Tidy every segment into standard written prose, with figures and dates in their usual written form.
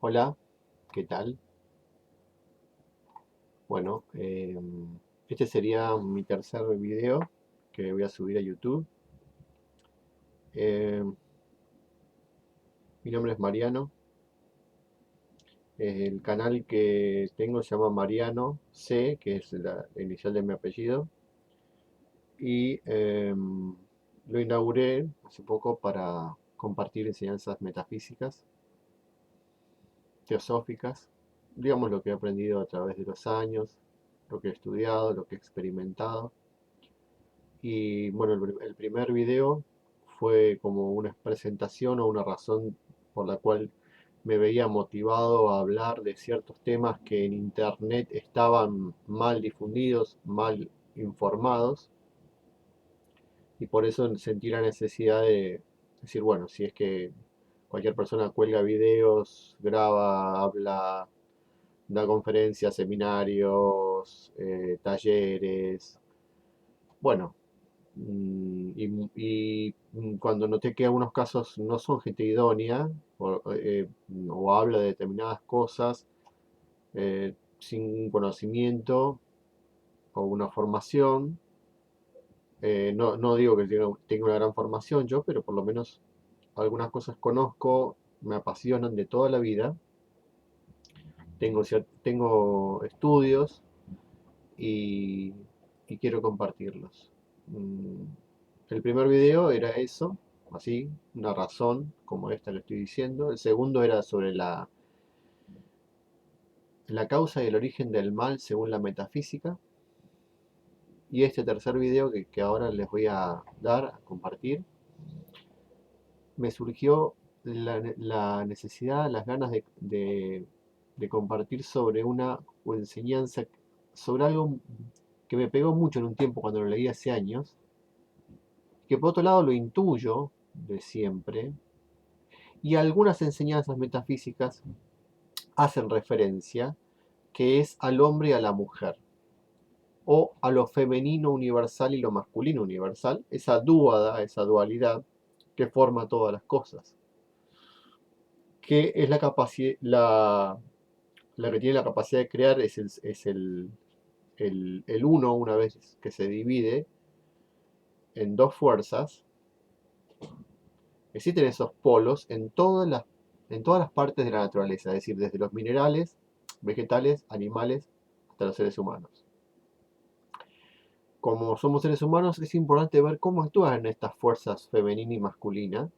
Hola, ¿qué tal? Bueno, este sería mi tercer video que voy a subir a YouTube. Eh, Mi nombre es Mariano. El canal que tengo se llama Mariano C, que es la inicial de mi apellido. Y lo inauguré hace poco para compartir enseñanzas metafísicas, teosóficas, digamos lo que he aprendido a través de los años, lo que he estudiado, lo que he experimentado. Y bueno, el primer video fue como una presentación o una razón por la cual me veía motivado a hablar de ciertos temas que en internet estaban mal difundidos, mal informados, y por eso sentí la necesidad de decir, bueno, si es que cualquier persona cuelga videos, graba, habla, da conferencias, seminarios, talleres, bueno, cuando noté que algunos casos no son gente idónea o habla de determinadas cosas sin conocimiento o una formación, no digo que tenga una gran formación yo, pero por lo menos algunas cosas conozco, me apasionan de toda la vida, tengo estudios y, y quiero compartirlos. Mm, El primer video era eso, así, una razón como esta que estoy diciendo. El segundo era sobre la causa y el origen del mal según la metafísica. Y este tercer video que ahora les voy a dar, a compartir, me surgió la necesidad, las ganas de compartir sobre una o enseñanza, sobre algo que me pegó mucho en un tiempo cuando lo leí hace años, que por otro lado lo intuyo de siempre, y algunas enseñanzas metafísicas hacen referencia, que es al hombre y a la mujer, o a lo femenino universal y lo masculino universal, esa dúada, esa dualidad que forma todas las cosas, que es la que tiene la capacidad de crear, es el uno, una vez que se divide en dos fuerzas. Existen esos polos en todas las partes de la naturaleza, es decir, desde los minerales, vegetales, animales, hasta los seres humanos. Como somos seres humanos, es importante ver cómo actúan estas fuerzas femenina y masculina,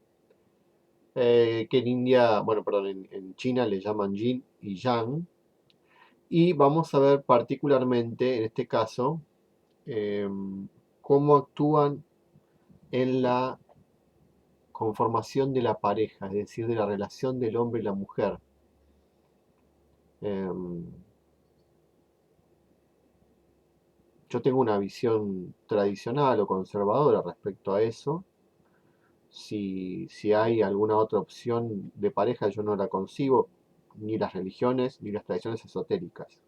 que en India, bueno, perdón, en China le llaman yin y yang, y vamos a ver particularmente, en este caso, eh, cómo actúan en la conformación de la pareja, es decir, de la relación del hombre y la mujer. Eh, yo tengo una visión tradicional o conservadora respecto a eso. Si hay alguna otra opción de pareja, yo no la concibo, ni las religiones, ni las tradiciones esotéricas.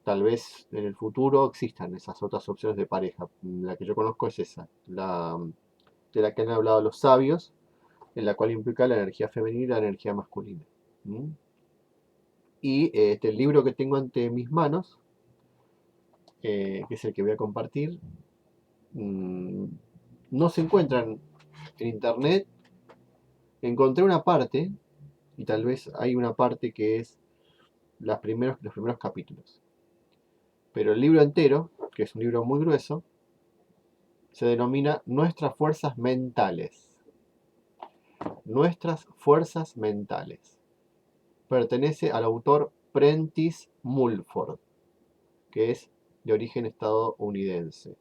Tal vez en el futuro existan esas otras opciones de pareja. La que yo conozco es esa, de la que han hablado los sabios, en la cual implica la energía femenina y la energía masculina. ¿Mm? Y el libro que tengo ante mis manos, que es el que voy a compartir, mm, no se encuentra en internet. Encontré una parte, y tal vez hay una parte que es los primeros capítulos. Pero el libro entero, que es un libro muy grueso, se denomina Nuestras fuerzas mentales. Nuestras fuerzas mentales. Pertenece al autor Prentice Mulford, que es de origen estadounidense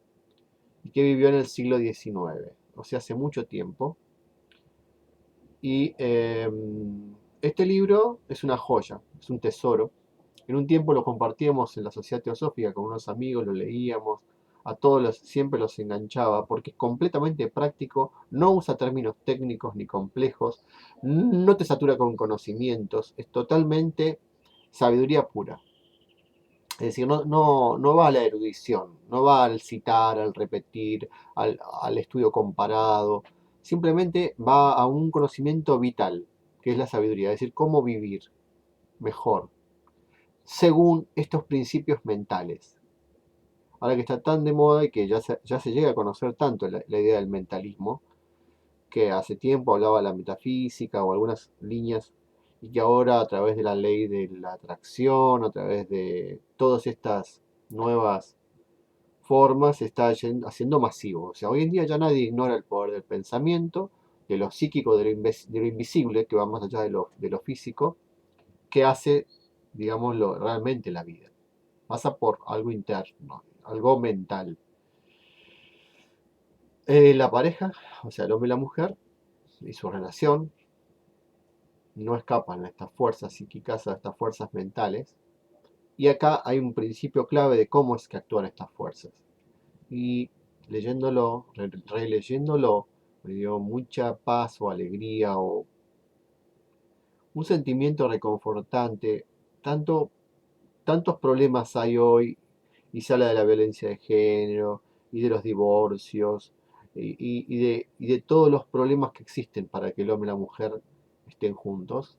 y que vivió en el siglo XIX, o sea, hace mucho tiempo. Y este libro es una joya, es un tesoro. En un tiempo lo compartíamos en la Sociedad Teosófica con unos amigos, lo leíamos, a todos siempre los enganchaba porque es completamente práctico, no usa términos técnicos ni complejos, no te satura con conocimientos, es totalmente sabiduría pura. Es decir, no va a la erudición, no va al citar, al repetir, al estudio comparado, simplemente va a un conocimiento vital. que es la sabiduría, es decir, cómo vivir mejor, según estos principios mentales. Ahora que está tan de moda y que ya se llega a conocer tanto la idea del mentalismo, que hace tiempo hablaba de la metafísica o algunas líneas, y que ahora a través de la ley de la atracción, a través de todas estas nuevas formas, se está haciendo masivo. O sea, hoy en día ya nadie ignora el poder del pensamiento, de lo psíquico, de lo invisible, que va más allá de lo físico, que hace, digámoslo, realmente la vida. Pasa por algo interno, algo mental. La pareja, o sea, el hombre y la mujer, y su relación, no escapan a estas fuerzas psíquicas, a estas fuerzas mentales. Y acá hay un principio clave de cómo es que actúan estas fuerzas. Y leyéndolo, releyéndolo, me dio mucha paz o alegría o un sentimiento reconfortante. Tanto, tantos problemas hay hoy y se habla de la violencia de género y de los divorcios y de todos los problemas que existen para que el hombre y la mujer estén juntos.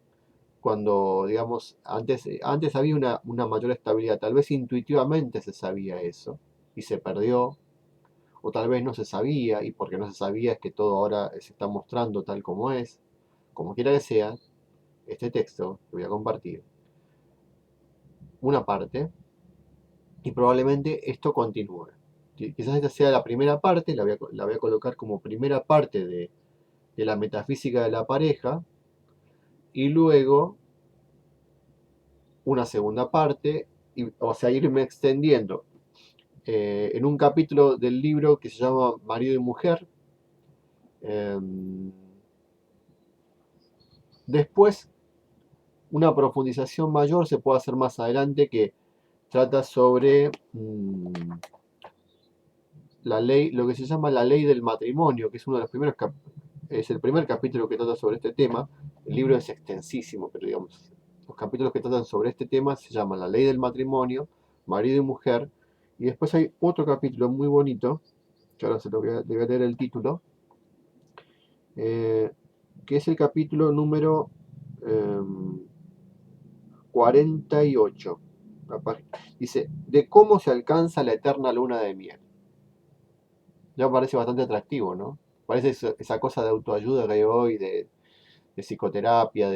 Cuando, digamos, antes había una mayor estabilidad, tal vez intuitivamente se sabía eso y se perdió, o tal vez no se sabía, y porque no se sabía es que todo ahora se está mostrando tal como es. Como quiera que sea, este texto que voy a compartir, una parte, y probablemente esto continúe. Quizás esta sea la primera parte, la voy a colocar como primera parte de la metafísica de la pareja, y luego una segunda parte, o sea, irme extendiendo en un capítulo del libro que se llama Marido y Mujer. Eh, Después, una profundización mayor se puede hacer más adelante que trata sobre la ley, lo que se llama la ley del matrimonio, que es uno de los primeros es el primer capítulo que trata sobre este tema. El libro es extensísimo, pero digamos, los capítulos que tratan sobre este tema se llaman la ley del matrimonio, marido y mujer, y después hay otro capítulo muy bonito, que ahora le voy a leer el título, eh, que es el capítulo número eh, 48. Dice, de cómo se alcanza la eterna luna de miel. Ya me parece bastante atractivo, ¿no? Parece esa cosa de autoayuda que hay hoy, de psicoterapia,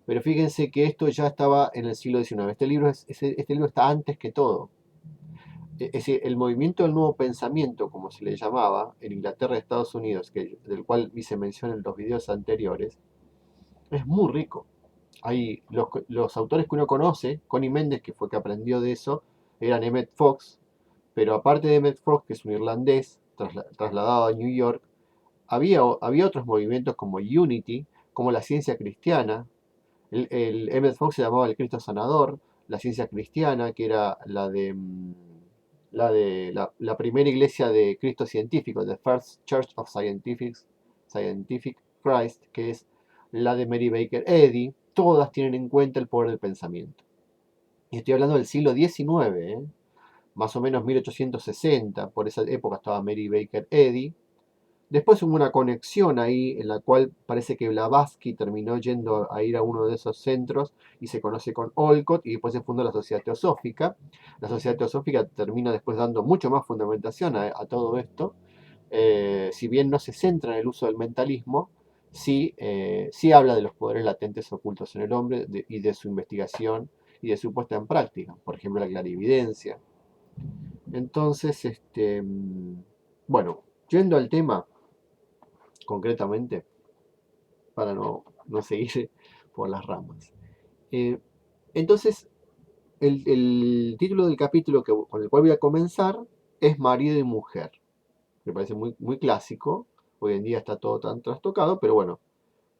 pero fíjense que esto ya estaba en el siglo XIX. Este libro está antes que todo. Es decir, el movimiento del nuevo pensamiento, como se le llamaba, en Inglaterra y Estados Unidos, del cual hice mención en los videos anteriores, es muy rico. Hay los autores que uno conoce, Connie Méndez, que fue que aprendió de eso, eran Emmett Fox, pero aparte de Emmett Fox, que es un irlandés trasladado a New York, había otros movimientos como Unity, como la ciencia cristiana. El Emmett Fox se llamaba el Cristo Sanador, la ciencia cristiana, que era la primera iglesia de Cristo científico, The First Church of Scientific Christ, que es la de Mary Baker Eddy. Todas tienen en cuenta el poder del pensamiento. Y estoy hablando del siglo XIX, más o menos 1860, por esa época estaba Mary Baker Eddy. Después hubo una conexión ahí en la cual parece que Blavatsky terminó yendo a ir a uno de esos centros y se conoce con Olcott y después se fundó la Sociedad Teosófica. La Sociedad Teosófica termina después dando mucho más fundamentación a todo esto. Si bien no se centra en el uso del mentalismo, sí habla de los poderes latentes ocultos en el hombre y de su investigación y de su puesta en práctica. Por ejemplo, la clarividencia. Entonces, bueno, yendo al tema concretamente, para no seguir por las ramas. Eh, entonces, el título del capítulo con el cual voy a comenzar es Marido y Mujer. Me parece muy clásico. Hoy en día está todo tan trastocado, pero bueno,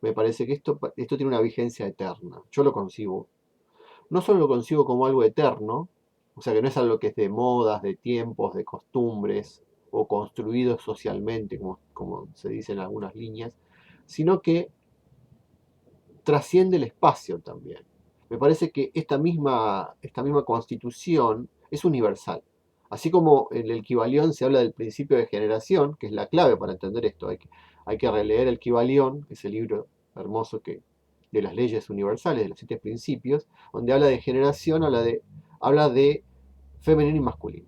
me parece que esto tiene una vigencia eterna. Yo lo concibo. No solo lo concibo como algo eterno, o sea que no es algo que es de modas, de tiempos, de costumbres, o construido socialmente, como se dice en algunas líneas, sino que trasciende el espacio también. Me parece que esta misma constitución es universal. Así como en el Kybalión se habla del principio de generación, que es la clave para entender esto. Hay que releer el Kybalión, ese libro hermoso que de las leyes universales, de los 7 principios, donde habla de generación, habla de femenino y masculino.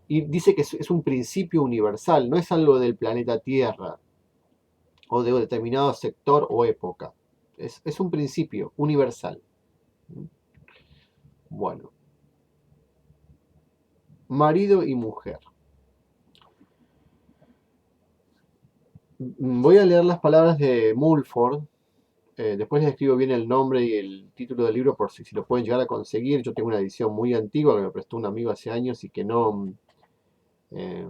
Y dice que es un principio universal, no es algo del planeta Tierra o de un determinado sector o época. Es un principio universal. Bueno, marido y mujer. Voy a leer las palabras de Mulford. Después les escribo bien el nombre y el título del libro por si lo pueden llegar a conseguir. Yo tengo una edición muy antigua que me prestó un amigo hace años y que eh,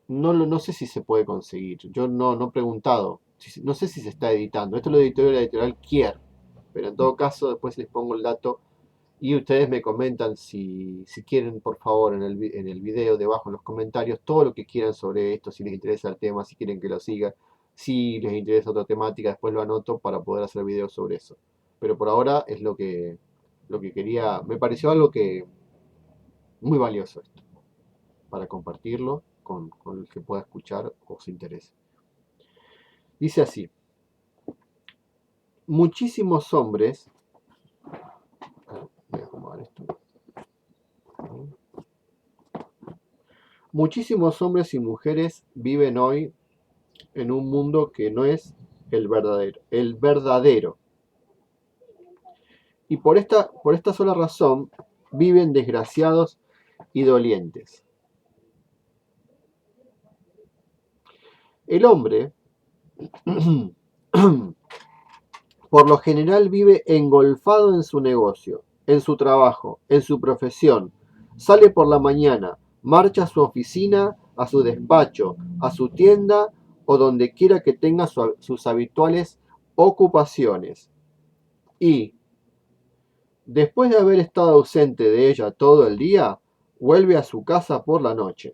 no sé si se puede conseguir. Yo no he preguntado. No sé si se está editando. Esto lo editó la editorial Kier. Pero en todo caso, después les pongo el dato y ustedes me comentan si quieren, por favor, en el video debajo en los comentarios, todo lo que quieran sobre esto, si les interesa el tema, si quieren que lo siga, si les interesa otra temática, después lo anoto para poder hacer videos sobre eso. Pero por ahora es lo que quería, me pareció algo que muy valioso esto, para compartirlo con el que pueda escuchar o se interese. Dice así, muchísimos hombres, voy a acomodar esto. Muchísimos hombres y mujeres viven hoy en un mundo que no es el verdadero. El verdadero. Y por esta sola razón viven desgraciados y dolientes. El hombre, por lo general, vive engolfado en su negocio, en su trabajo, en su profesión. Sale por la mañana, marcha a su oficina, a su despacho, a su tienda o donde quiera que tenga sus habituales ocupaciones. Y, después de haber estado ausente de ella todo el día, vuelve a su casa por la noche.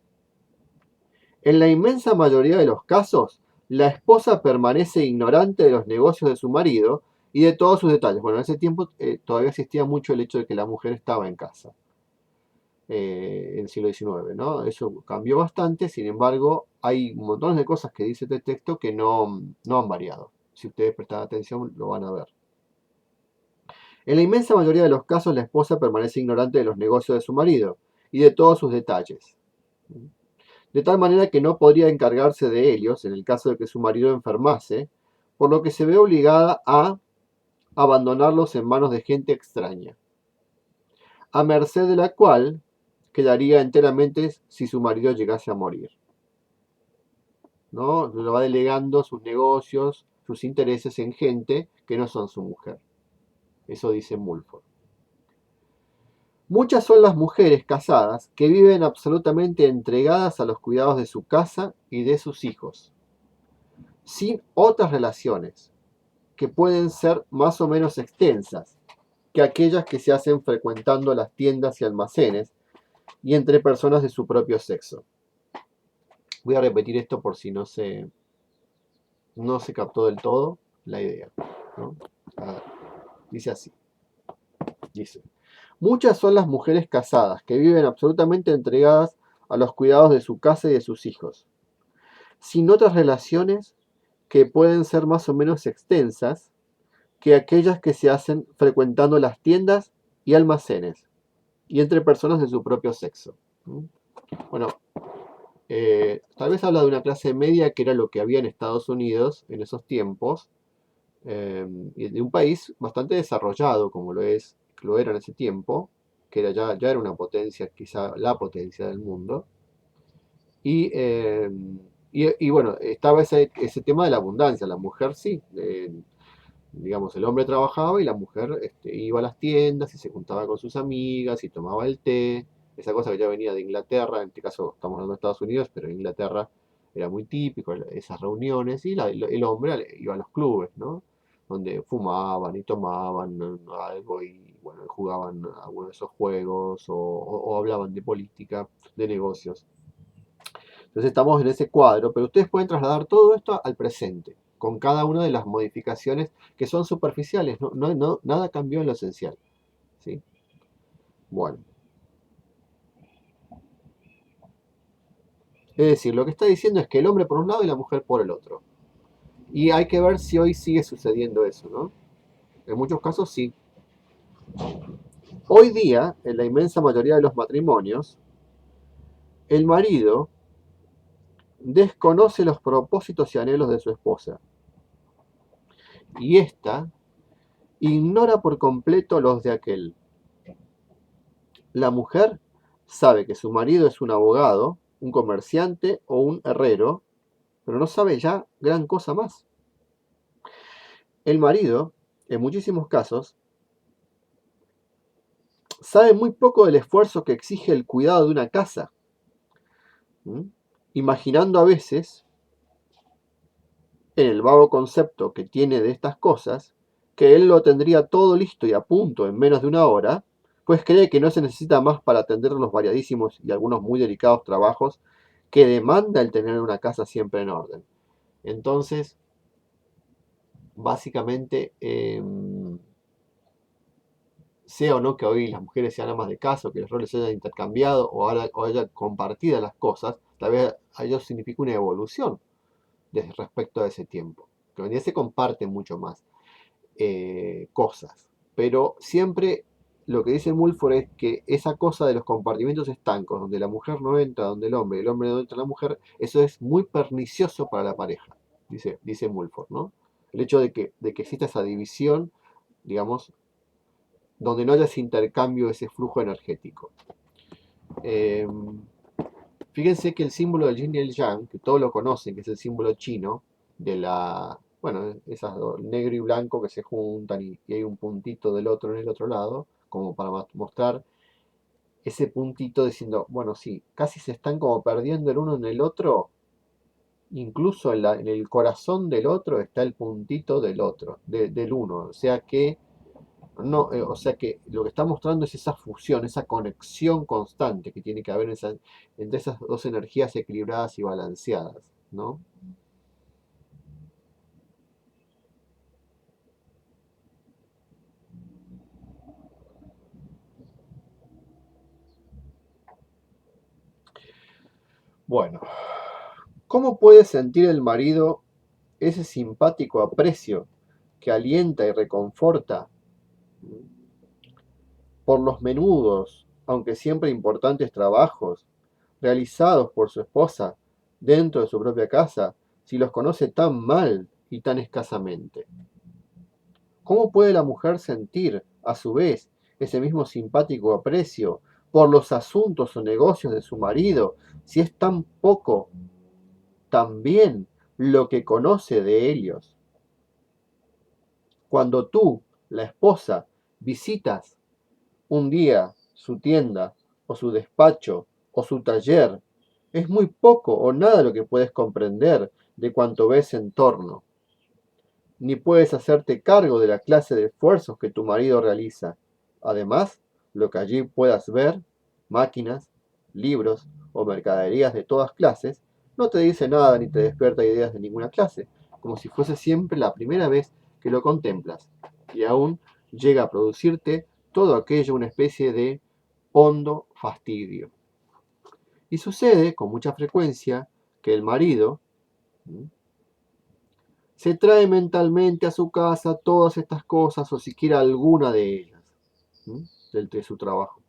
En la inmensa mayoría de los casos, la esposa permanece ignorante de los negocios de su marido y de todos sus detalles. Bueno, en ese tiempo todavía existía mucho el hecho de que la mujer estaba en casa, en el siglo XIX, ¿no? Eso cambió bastante, sin embargo, hay montones de cosas que dice este texto que no han variado. Si ustedes prestan atención, lo van a ver. En la inmensa mayoría de los casos, la esposa permanece ignorante de los negocios de su marido y de todos sus detalles, de tal manera que no podría encargarse de ellos en el caso de que su marido enfermase, por lo que se ve obligada a abandonarlos en manos de gente extraña, a merced de la cual quedaría enteramente si su marido llegase a morir. ¿No? Lo va delegando sus negocios, sus intereses en gente que no son su mujer. Eso dice Mulford. Muchas son las mujeres casadas que viven absolutamente entregadas a los cuidados de su casa y de sus hijos, sin otras relaciones, que pueden ser más o menos extensas que aquellas que se hacen frecuentando las tiendas y almacenes y entre personas de su propio sexo. Voy a repetir esto por si no se captó del todo la idea, ¿no? Dice así. Dice, muchas son las mujeres casadas que viven absolutamente entregadas a los cuidados de su casa y de sus hijos, sin otras relaciones que pueden ser más o menos extensas que aquellas que se hacen frecuentando las tiendas y almacenes y entre personas de su propio sexo. Bueno, tal vez habla de una clase media que era lo que había en Estados Unidos en esos tiempos, y de un país bastante desarrollado como lo era en ese tiempo, que ya era una potencia, quizá la potencia del mundo. Y, bueno, estaba ese tema de la abundancia. La mujer sí, digamos, el hombre trabajaba y la mujer iba a las tiendas y se juntaba con sus amigas y tomaba el té, esa cosa que ya venía de Inglaterra, en este caso estamos hablando de Estados Unidos, pero en Inglaterra era muy típico esas reuniones y el hombre iba a los clubes, ¿no? Donde fumaban y tomaban algo y bueno, jugaban algunos de esos juegos o hablaban de política, de negocios. Entonces estamos en ese cuadro, pero ustedes pueden trasladar todo esto al presente, con cada una de las modificaciones que son superficiales, nada cambió en lo esencial. ¿Sí? Bueno, es decir, lo que está diciendo es que el hombre por un lado y la mujer por el otro. Y hay que ver si hoy sigue sucediendo eso, ¿no? En muchos casos sí. Hoy día, en la inmensa mayoría de los matrimonios, el marido desconoce los propósitos y anhelos de su esposa. Y ésta ignora por completo los de aquel. La mujer sabe que su marido es un abogado, un comerciante o un herrero, pero no sabe ya gran cosa más. El marido, en muchísimos casos, sabe muy poco del esfuerzo que exige el cuidado de una casa, ¿m? Imaginando a veces, en el vago concepto que tiene de estas cosas, que él lo tendría todo listo y a punto en menos de una hora, pues cree que no se necesita más para atender los variadísimos y algunos muy delicados trabajos que demanda el tener una casa siempre en orden. Entonces, básicamente, sea o no que hoy las mujeres sean amas de casa, o que los roles se hayan intercambiado o haya compartido las cosas, tal vez a ello significa una evolución respecto a ese tiempo. Que hoy en día se comparten mucho más cosas, pero siempre lo que dice Mulford es que esa cosa de los compartimentos estancos, donde la mujer no entra donde el hombre no entra la mujer, eso es muy pernicioso para la pareja, dice Mulford, ¿no? El hecho de que exista esa división, digamos, donde no haya ese intercambio, ese flujo energético. Eh, Fíjense que el símbolo del yin y el yang, que todos lo conocen, que es el símbolo chino, de bueno, esas dos, negro y blanco que se juntan y hay un puntito del otro en el otro lado, como para mostrar ese puntito diciendo, bueno, sí, casi se están como perdiendo el uno en el otro, incluso en el corazón del otro está el puntito del otro, del uno, o sea que no, o sea que lo que está mostrando es esa fusión, esa conexión constante que tiene que haber entre esas dos energías equilibradas y balanceadas, ¿no? Bueno, ¿cómo puede sentir el marido ese simpático aprecio que alienta y reconforta por los menudos, aunque siempre importantes trabajos realizados por su esposa dentro de su propia casa, si los conoce tan mal y tan escasamente? ¿Cómo puede la mujer sentir, a su vez, ese mismo simpático aprecio por los asuntos o negocios de su marido, si es tan poco, tan bien lo que conoce de ellos? Cuando tú, la esposa, visitas un día su tienda, o su despacho, o su taller, es muy poco o nada lo que puedes comprender de cuanto ves en torno, ni puedes hacerte cargo de la clase de esfuerzos que tu marido realiza. Además, lo que allí puedas ver, máquinas, libros o mercaderías de todas clases, no te dice nada ni te despierta ideas de ninguna clase, como si fuese siempre la primera vez que lo contemplas, y aún llega a producirte todo aquello una especie de hondo fastidio. Y sucede con mucha frecuencia que el marido se trae mentalmente a su casa todas estas cosas o siquiera alguna de ellas de su trabajo,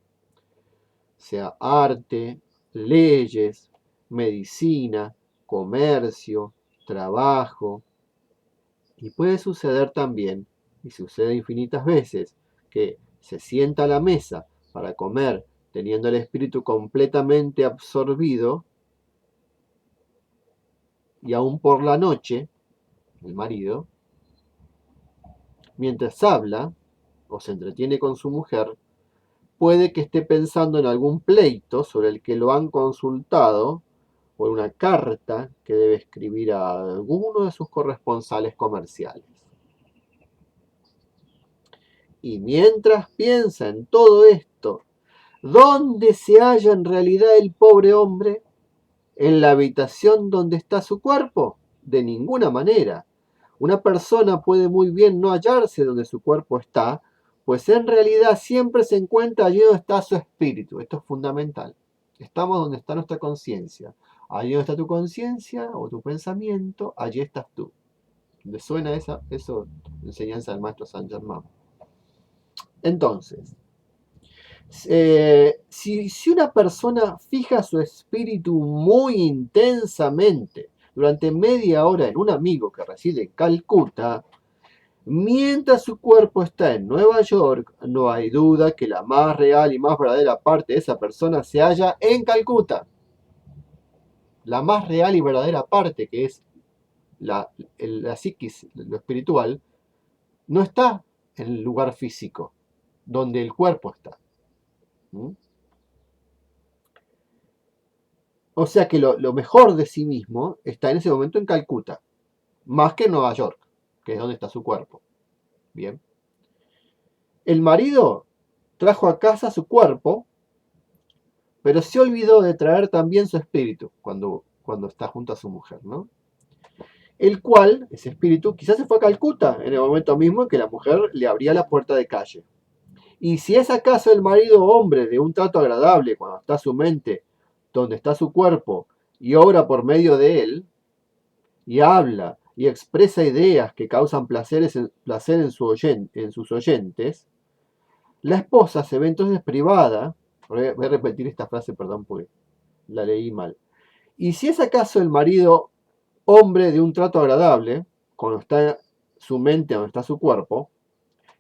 sea arte, leyes, medicina, comercio, trabajo. Y puede suceder también, y sucede infinitas veces, que se sienta a la mesa para comer teniendo el espíritu completamente absorbido y aún por la noche, el marido, mientras habla o se entretiene con su mujer, puede que esté pensando en algún pleito sobre el que lo han consultado o en una carta que debe escribir a alguno de sus corresponsales comerciales. Y mientras piensa en todo esto, ¿dónde se halla en realidad el pobre hombre? ¿En la habitación donde está su cuerpo? De ninguna manera. Una persona puede muy bien no hallarse donde su cuerpo está, pues en realidad siempre se encuentra allí donde está su espíritu. Esto es fundamental. Estamos donde está nuestra conciencia. Allí donde está tu conciencia o tu pensamiento, allí estás tú. ¿Les suena eso? Enseñanza del maestro Saint Germain. Entonces, si una persona fija su espíritu muy intensamente durante media hora en un amigo que reside en Calcuta, mientras su cuerpo está en Nueva York, no hay duda que la más real y más verdadera parte de esa persona se halla en Calcuta. La más real y verdadera parte, que es la psiquis, lo espiritual, no está en el lugar físico, donde el cuerpo está. ¿Mm? O sea que lo mejor de sí mismo está en ese momento en Calcuta, más que en Nueva York, que es donde está su cuerpo. Bien. El marido trajo a casa su cuerpo, pero se olvidó de traer también su espíritu cuando está junto a su mujer, ¿no? El cual, ese espíritu, quizás se fue a Calcuta en el momento mismo en que la mujer le abría la puerta de calle. Y si es acaso el marido hombre de un trato agradable cuando está su mente, donde está su cuerpo, y obra por medio de él, y habla y expresa ideas que causan placer en sus oyentes, la esposa se ve entonces privada, voy a repetir esta frase, perdón, porque la leí mal, y si es acaso el marido hombre de un trato agradable, cuando está su mente, donde está su cuerpo,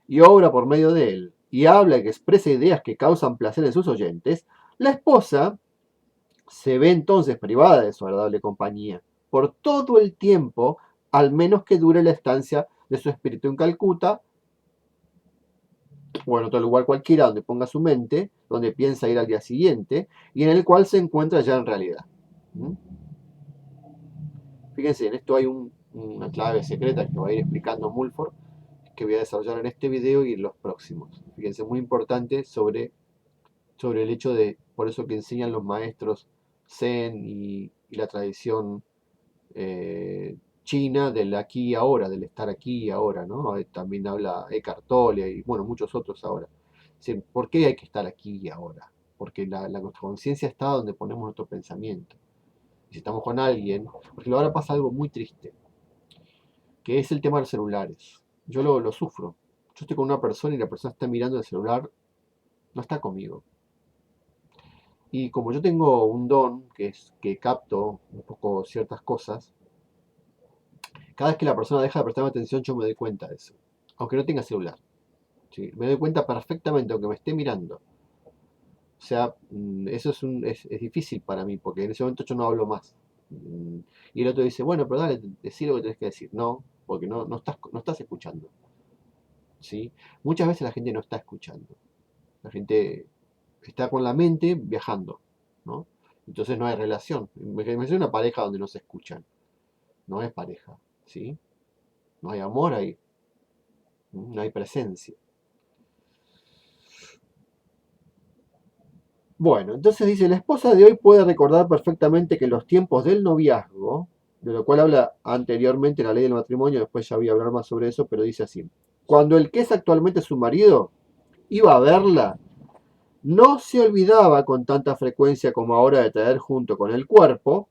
y obra por medio de él, y habla y expresa ideas que causan placer en sus oyentes, la esposa se ve entonces privada de su agradable compañía por todo el tiempo, al menos que dure la estancia de su espíritu en Calcuta o en otro lugar cualquiera donde ponga su mente, donde piensa ir al día siguiente y en el cual se encuentra ya en realidad. ¿Mm? Fíjense, en esto hay una clave secreta que va a ir explicando Mulford, que voy a desarrollar en este video y en los próximos. Fíjense, muy importante sobre el hecho de, por eso que enseñan los maestros Zen y la tradición China del aquí y ahora, del estar aquí y ahora, ¿no? También habla Eckhart Tolle y bueno, muchos otros ahora. Es decir, ¿por qué hay que estar aquí y ahora? Porque nuestra conciencia está donde ponemos nuestro pensamiento. Y si estamos con alguien, porque ahora pasa algo muy triste, que es el tema de los celulares. Yo lo sufro. Yo estoy con una persona y la persona está mirando el celular, no está conmigo. Y como yo tengo un don, que es que capto un poco ciertas cosas, cada vez que la persona deja de prestarme atención, yo me doy cuenta de eso. Aunque no tenga celular. ¿Sí? Me doy cuenta perfectamente, aunque me esté mirando. O sea, eso es difícil para mí, porque en ese momento yo no hablo más. Y el otro dice, bueno, pero dale, decí lo que tenés que decir. No, porque no estás escuchando. ¿Sí? Muchas veces la gente no está escuchando. La gente está con la mente viajando, ¿no? Entonces no hay relación. Me una pareja donde no se escuchan. No es pareja, ¿sí? No hay amor ahí. No hay presencia. Bueno, entonces dice, la esposa de hoy puede recordar perfectamente que en los tiempos del noviazgo, de lo cual habla anteriormente la ley del matrimonio, después ya voy a hablar más sobre eso, pero dice así, cuando el que es actualmente su marido iba a verla, no se olvidaba con tanta frecuencia como ahora de traer junto con el cuerpo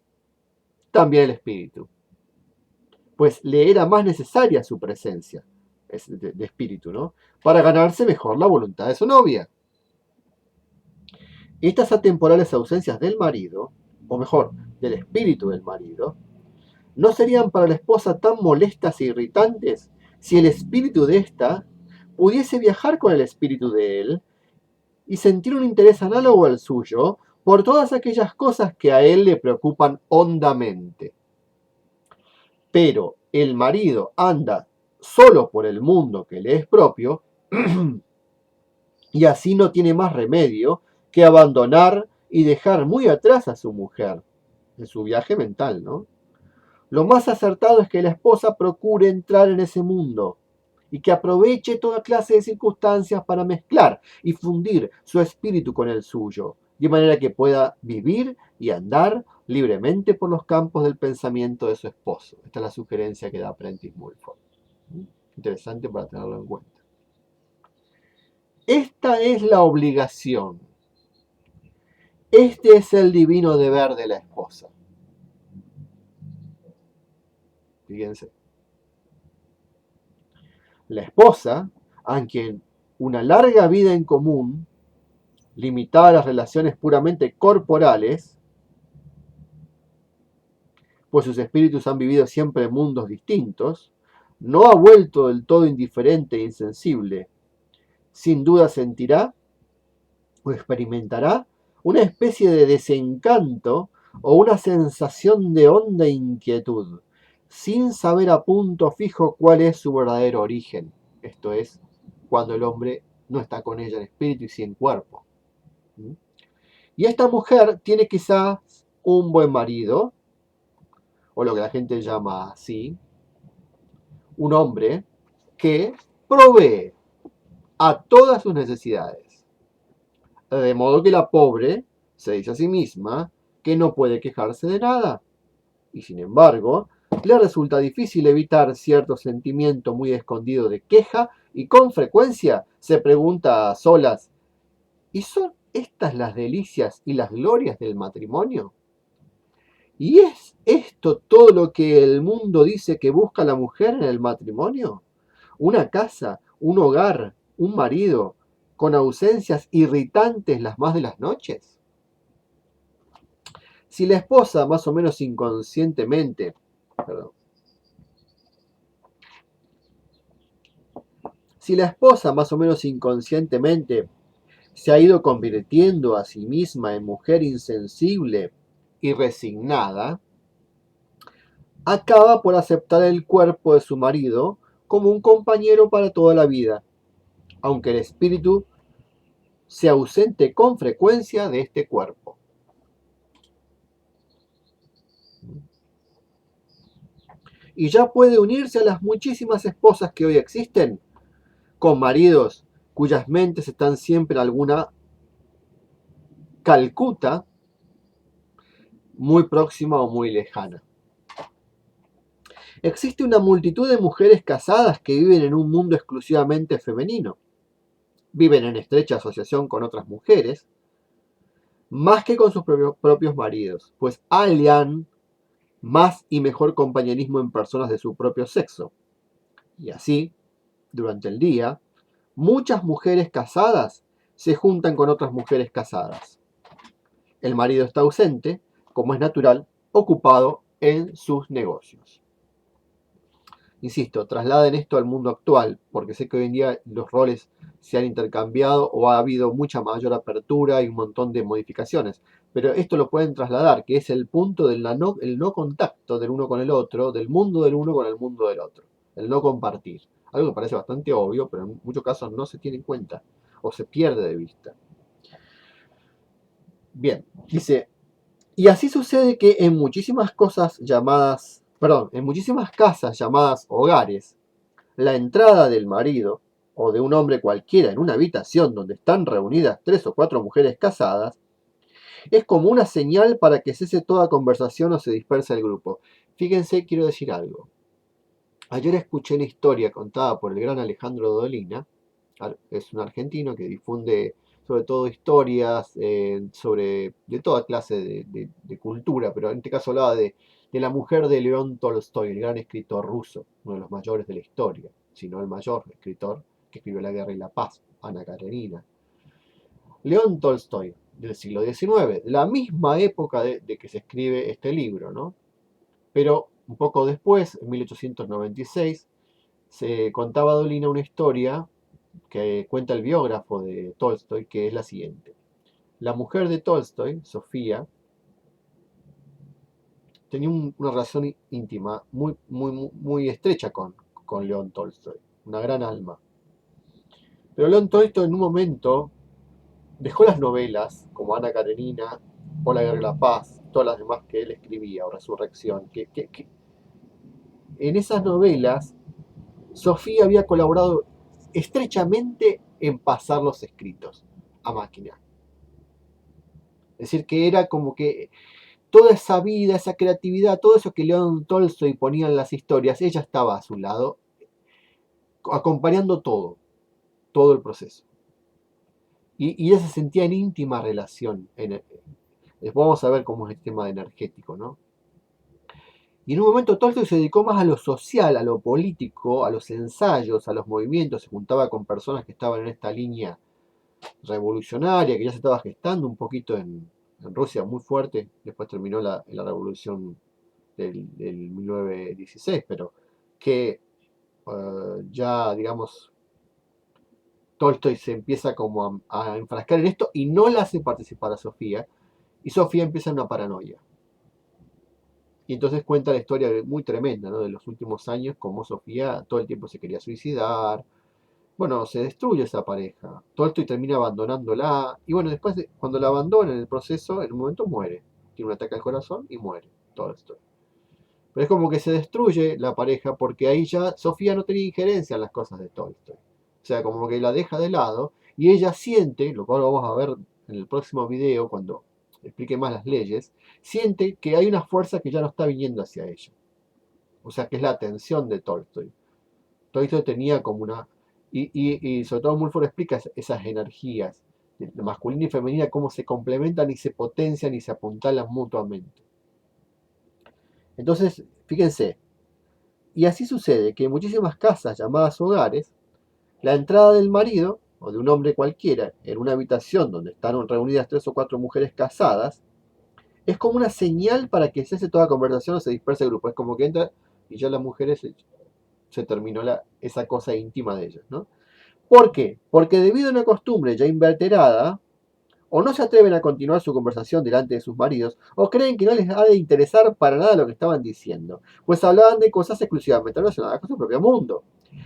también el espíritu, pues le era más necesaria su presencia de espíritu, ¿no? Para ganarse mejor la voluntad de su novia. Estas atemporales ausencias del marido, o mejor, del espíritu del marido, ¿no serían para la esposa tan molestas e irritantes si el espíritu de ésta pudiese viajar con el espíritu de él y sentir un interés análogo al suyo por todas aquellas cosas que a él le preocupan hondamente? Pero el marido anda solo por el mundo que le es propio y así no tiene más remedio que abandonar y dejar muy atrás a su mujer en su viaje mental, ¿no? Lo más acertado es que la esposa procure entrar en ese mundo y que aproveche toda clase de circunstancias para mezclar y fundir su espíritu con el suyo, de manera que pueda vivir y andar libremente por los campos del pensamiento de su esposo. Esta es la sugerencia que da Prentice Mulford. Interesante para tenerlo en cuenta. Esta es la obligación. Este es el divino deber de la esposa. Fíjense. La esposa, a quien una larga vida en común, limitada a las relaciones puramente corporales, pues sus espíritus han vivido siempre en mundos distintos, no ha vuelto del todo indiferente e insensible. Sin duda sentirá o experimentará una especie de desencanto o una sensación de honda inquietud, sin saber a punto fijo cuál es su verdadero origen. Esto es, cuando el hombre no está con ella en espíritu y sí en cuerpo. Y esta mujer tiene quizás un buen marido, o lo que la gente llama así, un hombre que provee a todas sus necesidades. De modo que la pobre se dice a sí misma que no puede quejarse de nada. Y sin embargo, le resulta difícil evitar cierto sentimiento muy escondido de queja y con frecuencia se pregunta a solas, ¿y son estas las delicias y las glorias del matrimonio? ¿Y es esto todo lo que el mundo dice que busca la mujer en el matrimonio? Una casa, un hogar, un marido, con ausencias irritantes las más de las noches. Si la esposa más o menos inconscientemente, perdón, si la esposa más o menos inconscientemente se ha ido convirtiendo a sí misma en mujer insensible y resignada, acaba por aceptar el cuerpo de su marido como un compañero para toda la vida, aunque el espíritu se ausente con frecuencia de este cuerpo. Y ya puede unirse a las muchísimas esposas que hoy existen, con maridos cuyas mentes están siempre en alguna Calcuta muy próxima o muy lejana. Existe una multitud de mujeres casadas que viven en un mundo exclusivamente femenino. Viven en estrecha asociación con otras mujeres, más que con sus propios maridos, pues hallan más y mejor compañerismo en personas de su propio sexo. Y así, durante el día, muchas mujeres casadas se juntan con otras mujeres casadas. El marido está ausente, como es natural, ocupado en sus negocios. Insisto, trasladen esto al mundo actual, porque sé que hoy en día los roles se han intercambiado o ha habido mucha mayor apertura y un montón de modificaciones. Pero esto lo pueden trasladar, que es el punto del el no contacto del uno con el otro, del mundo del uno con el mundo del otro, el no compartir. Algo que parece bastante obvio, pero en muchos casos no se tiene en cuenta o se pierde de vista. Bien, dice, y así sucede que en muchísimas en muchísimas casas llamadas hogares, la entrada del marido o de un hombre cualquiera en una habitación donde están reunidas 3 o 4 mujeres casadas es como una señal para que cese toda conversación o se disperse el grupo. Fíjense, quiero decir algo. Ayer escuché una historia contada por el gran Alejandro Dolina, es un argentino que difunde sobre todo historias sobre de toda clase de cultura, pero en este caso hablaba de la mujer de León Tolstoy, el gran escritor ruso, uno de los mayores de la historia, si no el mayor escritor que escribió La Guerra y la Paz, Ana Karenina. León Tolstoy, del siglo XIX, de la misma época de que se escribe este libro, ¿no? Pero un poco después, en 1896, se contaba a Dolina una historia que cuenta el biógrafo de Tolstoy, que es la siguiente. La mujer de Tolstoy, Sofía, tenía una relación íntima muy estrecha con León Tolstoy, una gran alma. Pero León Tolstoy en un momento dejó las novelas, como Ana Karenina, o La Guerra y la Paz, todas las demás que él escribía, o Resurrección, que en esas novelas Sofía había colaborado estrechamente en pasar los escritos a máquina. Es decir, que era como que toda esa vida, esa creatividad, todo eso que León Tolstoy ponía en las historias, ella estaba a su lado, acompañando todo el proceso. Y ella se sentía en íntima relación. Después vamos a ver cómo es el tema energético, ¿no? Y en un momento Tolstoy se dedicó más a lo social, a lo político, a los ensayos, a los movimientos, se juntaba con personas que estaban en esta línea revolucionaria, que ya se estaba gestando un poquito en Rusia muy fuerte, después terminó la revolución del 1916, pero que ya, digamos, Tolstoy se empieza como a enfrascar en esto y no la hace participar a Sofía, y Sofía empieza una paranoia. Y entonces cuenta la historia muy tremenda, ¿no? De los últimos años, como Sofía todo el tiempo se quería suicidar. Bueno, se destruye esa pareja. Tolstoy termina abandonándola. Y bueno, después, cuando la abandona en el proceso, en un momento muere. Tiene un ataque al corazón y muere. Todo esto. Pero es como que se destruye la pareja porque ahí ya Sofía no tenía injerencia en las cosas de Tolstoy. O sea, como que la deja de lado y ella siente, lo cual vamos a ver en el próximo video cuando explique más las leyes, siente que hay una fuerza que ya no está viniendo hacia ella. O sea, que es la atención de Tolstoy. Tolstoy tenía como una... Y sobre todo Mulford explica esas energías, de masculina y femenina, cómo se complementan y se potencian y se apuntalan mutuamente. Entonces, fíjense, y así sucede que en muchísimas casas llamadas hogares, la entrada del marido o de un hombre cualquiera en una habitación donde están reunidas 3 o 4 mujeres casadas es como una señal para que cese toda conversación o se disperse el grupo. Es como que entra y ya las mujeres se terminó esa cosa íntima de ellas, ¿no? ¿Por qué? Porque debido a una costumbre ya inverterada, o no se atreven a continuar su conversación delante de sus maridos, o creen que no les ha de interesar para nada lo que estaban diciendo, pues hablaban de cosas exclusivamente relacionadas con su propio mundo.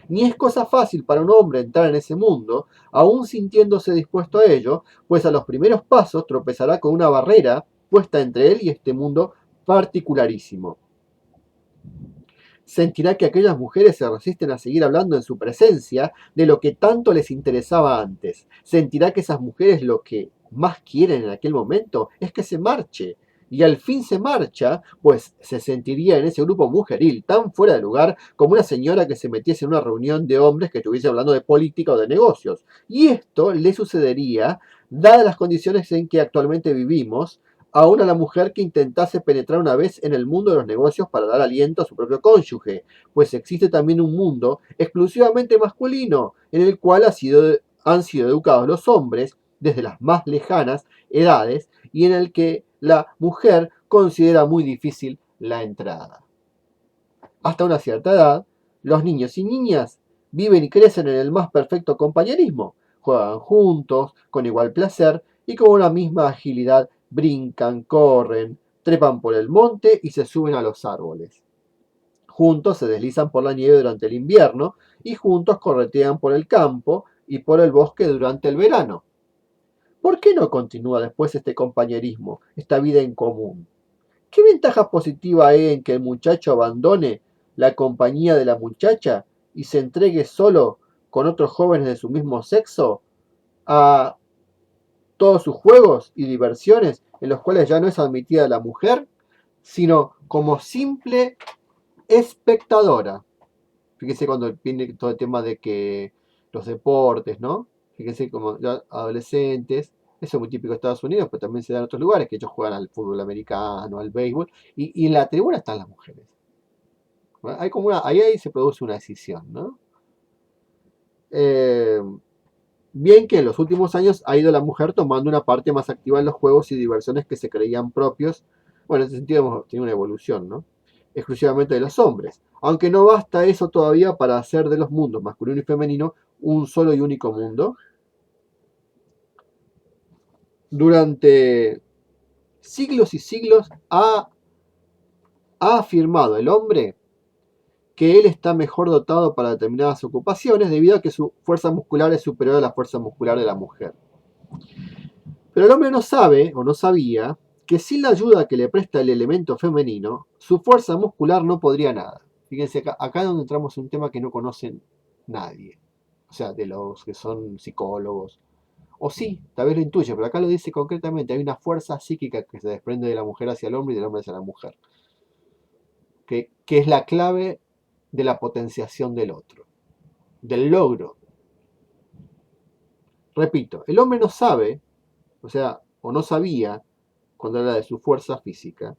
Ni es cosa fácil para un hombre entrar en ese mundo, aún sintiéndose dispuesto a ello, pues a los primeros pasos tropezará con una barrera puesta entre él y este mundo particularísimo. Sentirá que aquellas mujeres se resisten a seguir hablando en su presencia de lo que tanto les interesaba antes. Sentirá que esas mujeres lo que más quieren en aquel momento es que se marche. Y al fin se marcha, pues se sentiría en ese grupo mujeril tan fuera de lugar como una señora que se metiese en una reunión de hombres que estuviese hablando de política o de negocios. Y esto le sucedería, dadas las condiciones en que actualmente vivimos, aún a la mujer que intentase penetrar una vez en el mundo de los negocios para dar aliento a su propio cónyuge, pues existe también un mundo exclusivamente masculino, en el cual han sido educados los hombres desde las más lejanas edades y en el que la mujer considera muy difícil la entrada. Hasta una cierta edad, los niños y niñas viven y crecen en el más perfecto compañerismo, juegan juntos, con igual placer y con una misma agilidad brincan, corren, trepan por el monte y se suben a los árboles. Juntos se deslizan por la nieve durante el invierno y juntos corretean por el campo y por el bosque durante el verano. ¿Por qué no continúa después este compañerismo, esta vida en común? ¿Qué ventaja positiva hay en que el muchacho abandone la compañía de la muchacha y se entregue solo con otros jóvenes de su mismo sexo a todos sus juegos y diversiones en los cuales ya no es admitida la mujer, sino como simple espectadora? Fíjense cuando viene todo el tema de que los deportes, ¿no? Fíjense como ya adolescentes, eso es muy típico de Estados Unidos, pero también se da en otros lugares, que ellos juegan al fútbol americano, al béisbol, y en la tribuna están las mujeres. ¿No? Hay como ahí se produce una decisión, ¿no? Eh, Bien que en los últimos años ha ido la mujer tomando una parte más activa en los juegos y diversiones que se creían propios. Bueno, en ese sentido hemos tenido una evolución, ¿no? Exclusivamente de los hombres. Aunque no basta eso todavía para hacer de los mundos masculino y femenino un solo y único mundo. Durante siglos y siglos ha afirmado el hombre que él está mejor dotado para determinadas ocupaciones debido a que su fuerza muscular es superior a la fuerza muscular de la mujer. Pero el hombre no sabe, o no sabía, que sin la ayuda que le presta el elemento femenino, su fuerza muscular no podría nada. Fíjense, acá es donde entramos en un tema que no conocen nadie. O sea, de los que son psicólogos. O sí, tal vez lo intuye, pero acá lo dice concretamente. Hay una fuerza psíquica que se desprende de la mujer hacia el hombre y del hombre hacia la mujer. Que es la clave de la potenciación del otro, del logro. Repito, el hombre no sabe, o sea, o no sabía, cuando habla de su fuerza física,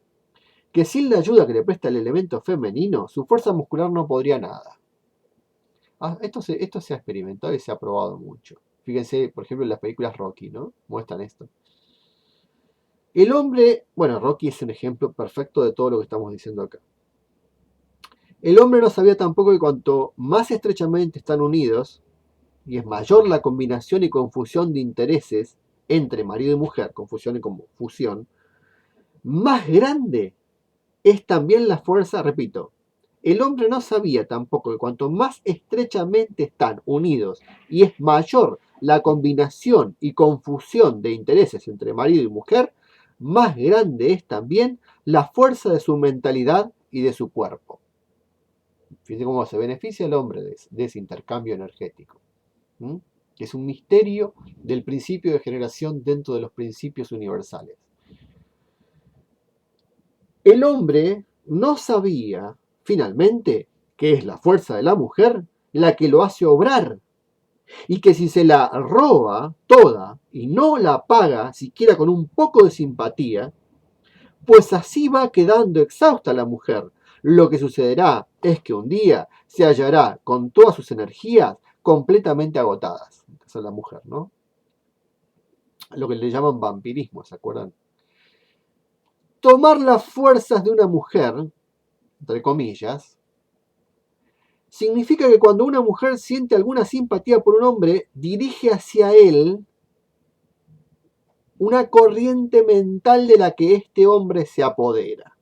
que sin la ayuda que le presta el elemento femenino, su fuerza muscular no podría nada. Esto se ha experimentado y se ha probado mucho. Fíjense, por ejemplo, en las películas Rocky, ¿no? Muestran esto. El hombre, bueno, Rocky es un ejemplo perfecto de todo lo que estamos diciendo acá. El hombre no sabía tampoco que cuanto más estrechamente están unidos, y es mayor la combinación y confusión de intereses entre marido y mujer, confusión y fusión, más grande es también la fuerza, repito, el hombre no sabía tampoco que cuanto más estrechamente están unidos y es mayor la combinación y confusión de intereses entre marido y mujer, más grande es también la fuerza de su mentalidad y de su cuerpo. Fíjense cómo se beneficia el hombre de ese intercambio energético. ¿Mm? Es un misterio del principio de generación dentro de los principios universales. El hombre no sabía, finalmente, que es la fuerza de la mujer la que lo hace obrar, y que si se la roba toda y no la paga siquiera con un poco de simpatía, pues así va quedando exhausta la mujer. Lo que sucederá es que un día se hallará con todas sus energías completamente agotadas. Esa es la mujer, ¿no? Lo que le llaman vampirismo, ¿se acuerdan? Tomar las fuerzas de una mujer, entre comillas, significa que cuando una mujer siente alguna simpatía por un hombre, dirige hacia él una corriente mental de la que este hombre se apodera,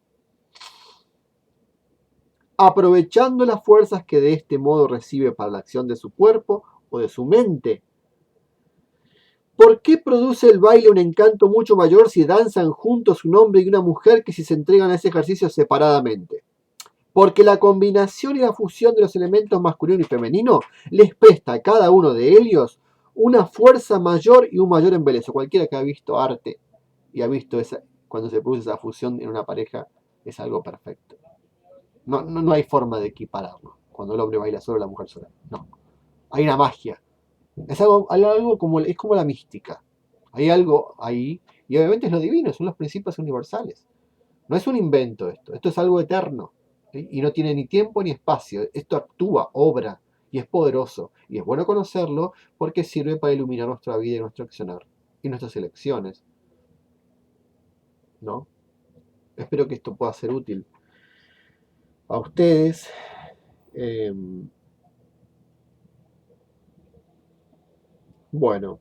aprovechando las fuerzas que de este modo recibe para la acción de su cuerpo o de su mente. ¿Por qué produce el baile un encanto mucho mayor si danzan juntos un hombre y una mujer que si se entregan a ese ejercicio separadamente? Porque la combinación y la fusión de los elementos masculino y femenino les presta a cada uno de ellos una fuerza mayor y un mayor embeleso. Cualquiera que ha visto arte y ha visto cuando se produce esa fusión en una pareja, es algo perfecto. No hay forma de equipararlo. Cuando el hombre baila solo, la mujer sola. No. Hay una magia. Es como la mística. Hay algo ahí, y obviamente es lo divino, son los principios universales. No es un invento esto, esto es algo eterno. ¿Sí? Y no tiene ni tiempo ni espacio. Esto actúa, obra, y es poderoso. Y es bueno conocerlo porque sirve para iluminar nuestra vida y nuestro accionar, y nuestras elecciones. ¿No? Espero que esto pueda ser útil a ustedes. Eh, bueno,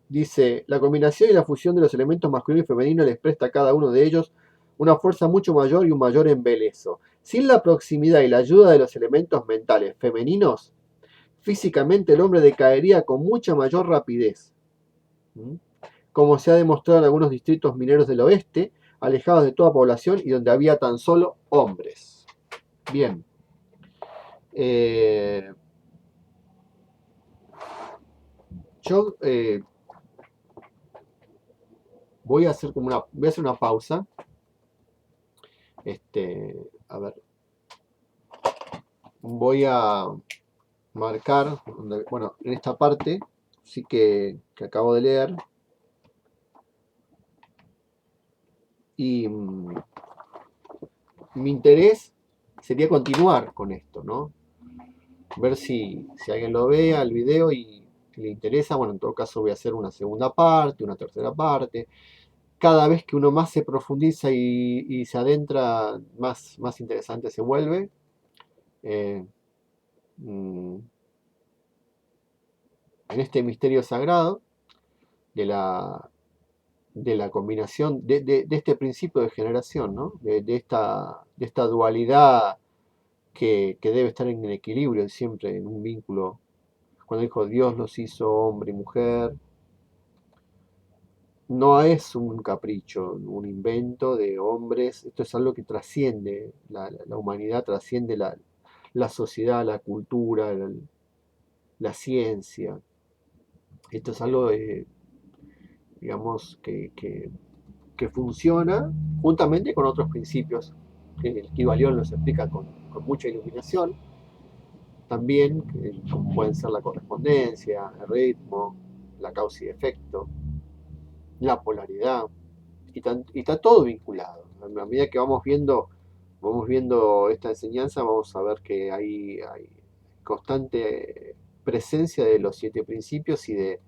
dice, la combinación y la fusión de los elementos masculino y femenino les presta a cada uno de ellos una fuerza mucho mayor y un mayor embeleso. Sin la proximidad y la ayuda de los elementos mentales femeninos, físicamente el hombre decaería con mucha mayor rapidez. ¿Mm? Como se ha demostrado en algunos distritos mineros del oeste, alejados de toda población y donde había tan solo hombres. Bien. Yo voy a hacer una pausa. A ver. Voy a marcar, bueno, en esta parte, sí que acabo de leer. Y mi interés sería continuar con esto, ¿no? Ver si alguien lo vea el video y le interesa. Bueno, en todo caso voy a hacer una segunda parte, una tercera parte. Cada vez que uno más se profundiza y se adentra, más interesante se vuelve. En este misterio sagrado de la combinación de este principio de generación, ¿no? de esta dualidad que debe estar en equilibrio siempre, en un vínculo. Cuando dijo Dios los hizo hombre y mujer, no es un capricho, un invento de hombres, esto es algo que trasciende la humanidad, trasciende la sociedad, la cultura, la ciencia. Esto es algo, digamos, que funciona juntamente con otros principios que el Kybalión los explica con mucha iluminación, también, como pueden ser la correspondencia, el ritmo, la causa y efecto, la polaridad, y está todo vinculado. A medida que vamos viendo esta enseñanza, vamos a ver que hay constante presencia de los siete principios y de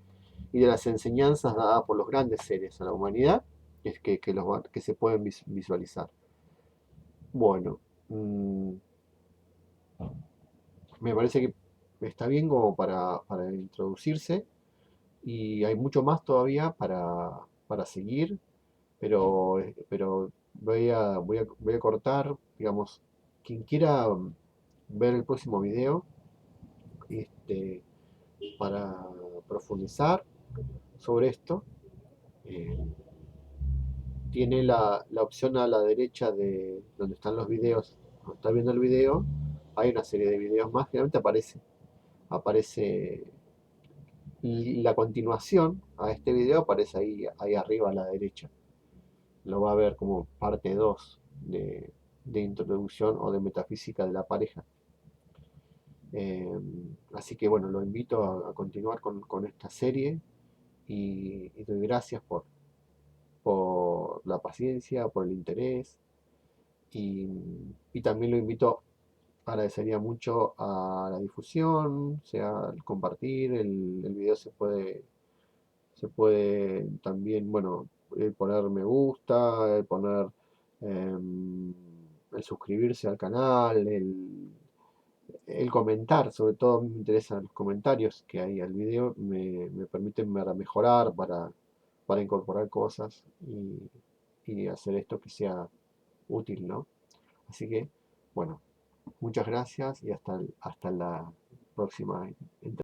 las enseñanzas dadas por los grandes seres a la humanidad, que se pueden visualizar. Bueno, me parece que está bien como para introducirse, y hay mucho más todavía para seguir, pero voy a cortar, digamos, quien quiera ver el próximo video, este, para profundizar sobre esto, eh, tiene la opción a la derecha de donde están los videos. Cuando está viendo el video, hay una serie de videos más, generalmente aparece y la continuación a este video aparece ahí arriba a la derecha. Lo va a ver como parte 2 de introducción o de metafísica de la pareja. Eh, Así que bueno, lo invito a continuar con esta serie, y doy gracias por la paciencia, por el interés, y, y también lo invito, agradecería mucho a la difusión, o sea, al compartir, el video se puede también, bueno, poner me gusta, poner el suscribirse al canal, el comentar. Sobre todo me interesan los comentarios que hay al video, me permiten mejorar, para incorporar cosas, y hacer esto que sea útil, ¿no? Así que, bueno, muchas gracias y hasta la próxima entrega.